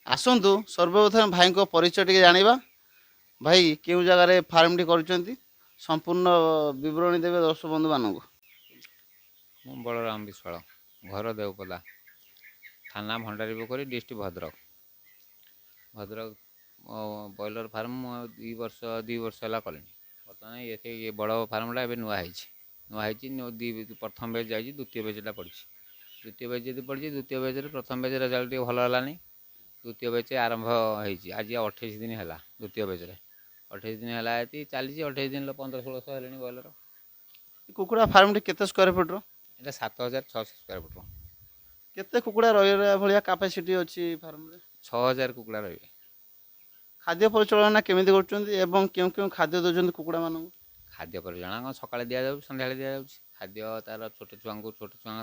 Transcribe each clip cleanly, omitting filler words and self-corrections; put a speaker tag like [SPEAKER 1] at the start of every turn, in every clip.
[SPEAKER 1] ଆସନ୍ତୁ ସର୍ବପ୍ରଥମେ ଭାଇଙ୍କ ପରିଚୟ ଟିକେ ଜାଣିବା। ଭାଇ କେଉଁ ଜାଗାରେ ଫାର୍ମଟି କରୁଛନ୍ତି ସମ୍ପୂର୍ଣ୍ଣ ବିବରଣୀ ଦେବେ ଦର୍ଶକ ବନ୍ଧୁମାନଙ୍କୁ।
[SPEAKER 2] ମୁଁ ବଳରାମ ବିଶ୍ୱାଳ, ଘର ଦେଉପଦା, ଥାନା ଭଣ୍ଡାରୀ ପୋଖରୀ, ଡିଷ୍ଟ୍ରିକ୍ଟ ଭଦ୍ରକ। ବ୍ରଏଲର ଫାର୍ମ ମୁଁ 2 ବର୍ଷ ହେଲା କଲିଣି। ବର୍ତ୍ତମାନ ଏ ବଡ଼ ଫାର୍ମଟା ଏବେ ନୂଆ ହେଇଛି। ପ୍ରଥମ ବେଜ୍ ଯାଇଛି, ଦ୍ୱିତୀୟ ବେଜ୍ଟା ପଡ଼ିଛି। ଦ୍ୱିତୀୟ ବେଜ୍ ଯଦି ପଡ଼ିଛି, ଦ୍ୱିତୀୟ ବେଜ୍ରେ ପ୍ରଥମ ବେଜ୍ ରେଜଲ୍ଟ ଟିକେ ଭଲ ହେଲାନି। ଦ୍ୱିତୀୟ ବେଜ୍ ଆରମ୍ଭ ହେଇଛି, ଆଜି 28 ଦିନ ହେଲା। ଦ୍ୱିତୀୟ ବେଜ୍ରେ 28 ଦିନ ହେଲା, ଏଠି ଚାଲିଛି। 28 ଦିନ 1500-1600 ହେଲେଣି ବ୍ରଏଲର।
[SPEAKER 1] କୁକୁଡ଼ା ଫାର୍ମଟି କେତେ ସ୍କୋୟାର ଫୁଟର?
[SPEAKER 2] ଏଇଟା 7600 ସ୍କୋୟାର ଫୁଟ।
[SPEAKER 1] କେତେ କୁକୁଡ଼ା ରହିବା ଭଳିଆ କାପାସିଟି ଅଛି ଫାର୍ମରେ?
[SPEAKER 2] 6000 କୁକୁଡ଼ା ରହିବେ।
[SPEAKER 1] ଖାଦ୍ୟ ପରିଚାଳନା କେମିତି କରୁଛନ୍ତି ଏବଂ କେଉଁ କେଉଁ ଖାଦ୍ୟ ଦେଉଛନ୍ତି କୁକୁଡ଼ାମାନଙ୍କୁ?
[SPEAKER 2] ଖାଦ୍ୟ ପରିଚାଳନା ସକାଳେ ଦିଆଯାଉଛି, ସନ୍ଧ୍ୟାବେଳେ ଦିଆଯାଉଛି। ଖାଦ୍ୟ ତାର ଛୋଟ ଛୁଆଙ୍କ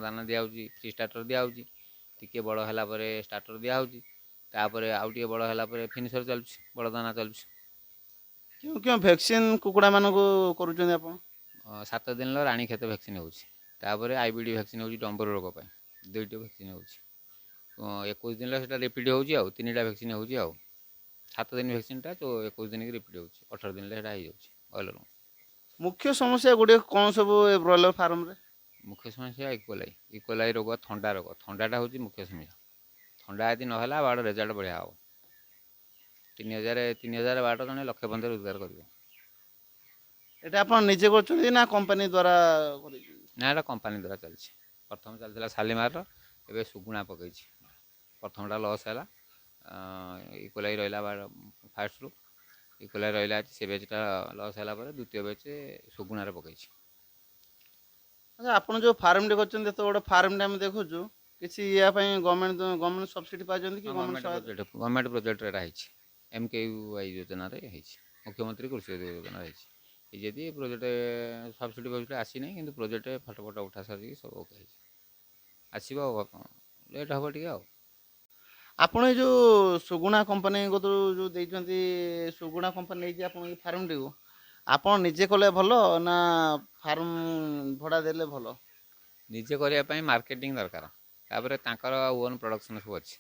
[SPEAKER 2] ଦାନା ଦିଆହେଉଛି, ଫ୍ରି ଷ୍ଟାର୍ଟର ଦିଆହେଉଛି। ଟିକିଏ ବଡ଼ ହେଲା ପରେ ଷ୍ଟାର୍ଟର ଦିଆହେଉଛି। ତାପରେ ଆଉ ଟିକେ ବଡ଼ ହେଲା ପରେ ଫିନିସର ଚାଲୁଛି, ବଡ଼ ଦାନା ଚାଲୁଛି।
[SPEAKER 1] କେଉଁ କେଉଁ ଭ୍ୟାକ୍ସିନ୍ କୁକୁଡ଼ାମାନଙ୍କୁ କରୁଛନ୍ତି ଆପଣ?
[SPEAKER 2] 7 ଦିନର ରାଣୀକ୍ଷେତ ଭ୍ୟାକ୍ସିନ୍ ହେଉଛି। ତାପରେ IBD ଭ୍ୟାକ୍ସିନ୍ ହେଉଛି ଡମ୍ବରୁ ରୋଗ ପାଇଁ, 2ଟି ଭ୍ୟାକ୍ସିନ୍ ହେଉଛି। 21 ଦିନରେ ସେଇଟା ରିପିଟ୍ ହେଉଛି, ଆଉ 3ଟା ଭ୍ୟାକ୍ସିନ୍ ହେଉଛି। ଆଉ 7 ଦିନ ଭ୍ୟାକ୍ସିନ୍ଟା 21 ଦିନକି ରିପିଟ୍ ହେଉଛି, 18 ଦିନରେ ସେଇଟା ହେଇଯାଉଛି ବ୍ରଏଲର।
[SPEAKER 1] ମୁଖ୍ୟ ସମସ୍ୟା ଗୁଡ଼ିକ କ'ଣ ସବୁ ଏ ବ୍ରଏଲର ଫାର୍ମରେ?
[SPEAKER 2] ମୁଖ୍ୟ ସମସ୍ୟା ଇକୋଲାଇ ରୋଗ, ଥଣ୍ଡା ରୋଗ। ଥଣ୍ଡାଟା ହେଉଛି ମୁଖ୍ୟ ସମସ୍ୟା। ଥଣ୍ଡା ଯଦି ନହେଲା ବାଡ଼ ରେଜଲ୍ଟ ବଢ଼ିଆ ହେବ। 3000 ବାଡ଼ ଜଣେ 1,15,000 ରୋଜଗାର କରିବ।
[SPEAKER 1] ଏଇଟା ଆପଣ ନିଜେ କରୁଛନ୍ତି ନା କମ୍ପାନୀ ଦ୍ୱାରା?
[SPEAKER 2] ନା, ଏଇଟା କମ୍ପାନୀ ଦ୍ୱାରା ଚାଲିଛି। ପ୍ରଥମ ଚାଲିଥିଲା ଶାଲିମାରର, ଏବେ ସୁଗୁଣା ପକେଇଛି। ପ୍ରଥମଟା ଲସ୍ ହେଲା, ଇକୋଲାଇ ରହିଲା ଫାଷ୍ଟରୁ। ଇକୋଲାଇ ରହିଲା, ସେ ବେଜ୍ଟା ଲସ୍ ହେଲା ପରେ ଦ୍ୱିତୀୟ ବେଜ୍ ସୁଗୁଣାରେ ପକେଇଛି।
[SPEAKER 1] ଆଚ୍ଛା, ଆପଣ ଯେଉଁ ଫାର୍ମଟି କରିଛନ୍ତି, ଏତେ ବଡ଼ ଫାର୍ମଟି ଆମେ ଦେଖୁଛୁ, କିଛି ୟା ପାଇଁ ଗଭର୍ଣ୍ଣମେଣ୍ଟ ସବସିଡ଼ି ପାଇଛନ୍ତି କି?
[SPEAKER 2] ହଁ, ଗଭର୍ଣ୍ଣମେଣ୍ଟ ପ୍ରୋଜେକ୍ଟରେ ଏଇଟା ହେଇଛି। MKY ଯୋଜନାରେ ହେଇଛି, ମୁଖ୍ୟମନ୍ତ୍ରୀ କୃଷି ଯୋଜନାରେ ହେଇଛି। ଏ ଯଦି ପ୍ରୋଜେକ୍ଟ ସବସିଡ଼ି ଆସିନାହିଁ, କିନ୍ତୁ ପ୍ରୋଜେକ୍ଟ ଫଟୋ ଉଠା ସାରିକି ସବୁ ଓକେ ହେଇଛି। ଆସିବ, ଆଉ ଲେଟ୍ ହେବ ଟିକେ ଆଉ।
[SPEAKER 1] ଆପଣ ଏ ଯେଉଁ ସୁଗୁଣା କମ୍ପାନୀ କତୁରୁ ଯେଉଁ ଦେଇଛନ୍ତି, ସୁଗୁଣା କମ୍ପାନୀ ନେଇଛି ଆପଣ ଏ ଫାର୍ମଟିକୁ, ଆପଣ ନିଜେ କଲେ ଭଲ ନା ଫାର୍ମ ଭଡ଼ା ଦେଲେ ଭଲ?
[SPEAKER 2] ନିଜେ କରିବା ପାଇଁ ମାର୍କେଟିଂ ଦରକାର। ତାପରେ ତାଙ୍କର ଓନ୍ ପ୍ରଡ଼କ୍ସନ୍ ସବୁ ଅଛି।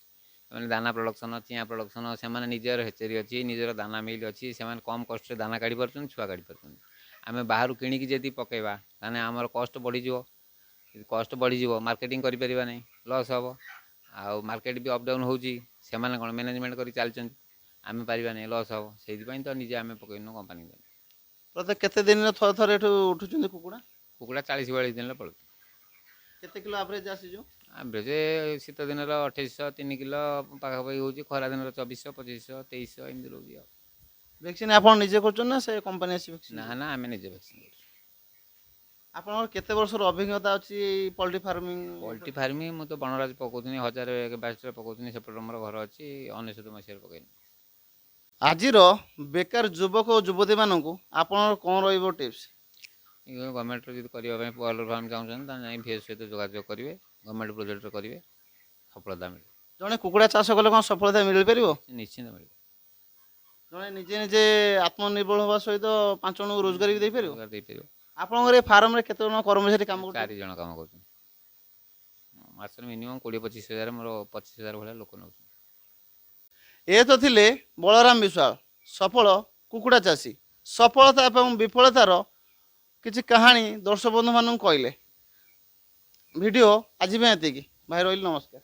[SPEAKER 2] ସେମାନେ ଦାନା ପ୍ରଡ଼କ୍ସନ୍, ଚିଆଁ ପ୍ରଡ଼କ୍ସନ୍, ସେମାନେ ନିଜର ହେଚେରୀ ଅଛି, ନିଜର ଦାନା ମିଲ୍ ଅଛି। ସେମାନେ କମ୍ କଷ୍ଟରେ ଦାନା କାଢ଼ି ପାରୁଛନ୍ତି, ଛୁଆ କାଢ଼ି ପାରୁଛନ୍ତି। ଆମେ ବାହାରୁ କିଣିକି ଯଦି ପକାଇବା, ତାହେଲେ ଆମର କଷ୍ଟ ବଢ଼ିଯିବ। କଷ୍ଟ ବଢ଼ିଯିବ, ମାର୍କେଟିଂ କରିପାରିବା ନାହିଁ, ଲସ୍ ହେବ। ଆଉ ମାର୍କେଟ ବି ଅପ୍ ଡାଉନ୍ ହେଉଛି। ସେମାନେ କ'ଣ ମ୍ୟାନେଜମେଣ୍ଟ କରି ଚାଲିଛନ୍ତି, ଆମେ ପାରିବାନି, ଲସ୍ ହେବ। ସେଇଥିପାଇଁ ତ ନିଜେ ଆମେ ପକାଇନୁ କମ୍ପାନୀ।
[SPEAKER 1] ପ୍ରତ୍ୟେକ କେତେ ଦିନରେ ଥରେ ଏଠୁ ଉଠୁଛନ୍ତି କୁକୁଡ଼ା?
[SPEAKER 2] କୁକୁଡ଼ା 40-42 ଦିନରେ ପଳଉଛି।
[SPEAKER 1] କେତେ କିଲୋ ଆଭରେଜ ଆସିଯିବ?
[SPEAKER 2] ଆଭରେଜ ଶୀତ ଦିନର 2800, 3 କିଲୋ ପାଖାପାଖି ହେଉଛି। ଖରା ଦିନର 2400, 2500, 2300 ଏମିତି ରହୁଛି ଆଉ।
[SPEAKER 1] ଭ୍ୟାକ୍ସିନ୍ ଆପଣ ନିଜେ କରୁଛନ୍ତି ନା ସେ କମ୍ପାନୀ ଆସି ଭ୍ୟାକ୍ସିନ୍ କରୁଛି?
[SPEAKER 2] ନା, ଆମେ ନିଜେ ଭ୍ୟାକ୍ସିନ୍ କରୁଛୁ।
[SPEAKER 1] ଆପଣଙ୍କର କେତେ ବର୍ଷର ଅଭିଜ୍ଞତା ଅଛି ଏଇ ପଲ୍ଟ୍ରି ଫାର୍ମିଂ
[SPEAKER 2] ପୋଲ୍ଟ୍ରି
[SPEAKER 1] ଉପରେ?
[SPEAKER 2] ଫାର୍ମିଂ ମୁଁ ତ ବଣରାଜ ପକାଉଥିଲି, 1022ରେ ପକାଉଥିଲି। ସେପଟେ ଆମର ଘର ଅଛି, 1999 ମସିହାରେ ପକାଇନି।
[SPEAKER 1] ଆଜିର ବେକାର ଯୁବକ ଓ ଯୁବତୀମାନଙ୍କୁ ଆପଣଙ୍କର କ'ଣ ରହିବ ଟିପ୍ସ?
[SPEAKER 2] ଗଭର୍ଣ୍ଣମେଣ୍ଟର ଯଦି କରିବା ପାଇଁ ବ୍ରଏଲର ଫାର୍ମ ଚାହୁଁଛନ୍ତି, ତାହେଲେ ଯାଇ VS ସହିତ ଯୋଗାଯୋଗ କରିବେ। ଗଭର୍ଣ୍ଣମେଣ୍ଟ ପ୍ରୋଜେକ୍ଟରେ କରିବେ, ସଫଳତା ମିଳିବ।
[SPEAKER 1] ଜଣେ କୁକୁଡ଼ା ଚାଷ କଲେ କ'ଣ ସଫଳତା ମିଳିପାରିବ?
[SPEAKER 2] ନିଶ୍ଚିନ୍ତ ମିଳିବ।
[SPEAKER 1] ଜଣେ ନିଜେ ନିଜେ ଆତ୍ମନିର୍ଭର ହେବା ସହିତ 5 ଜଣଙ୍କୁ ରୋଜଗାର ବି ଦେଇପାରିବ?
[SPEAKER 2] ରୋଜଗାର ଦେଇପାରିବ।
[SPEAKER 1] ଆପଣଙ୍କର ଏ ଫାର୍ମରେ କେତେ ଜଣ କର୍ମଚାରୀ କାମ କରୁଛନ୍ତି?
[SPEAKER 2] 4 ଜଣ କାମ କରୁଛନ୍ତି। ମାସରେ ମିନିମମ୍ 20-25 ହଜାର, ମୋର 25,000 ଭଳିଆ ଲୋକ ନେଉଛନ୍ତି।
[SPEAKER 1] ଏ ତ ଥିଲେ ବଳରାମ ବିଶ୍ୱାଳ, ସଫଳ କୁକୁଡ଼ା ଚାଷୀ। ସଫଳତା ଏବଂ ବିଫଳତାର କିଛି କାହାଣୀ ଦର୍ଶକ ବନ୍ଧୁମାନଙ୍କୁ କହିଲେ। ଭିଡ଼ିଓ ଆଜି ପାଇଁ ଏତିକି। ଭାଇ ରହିଲି, ନମସ୍କାର।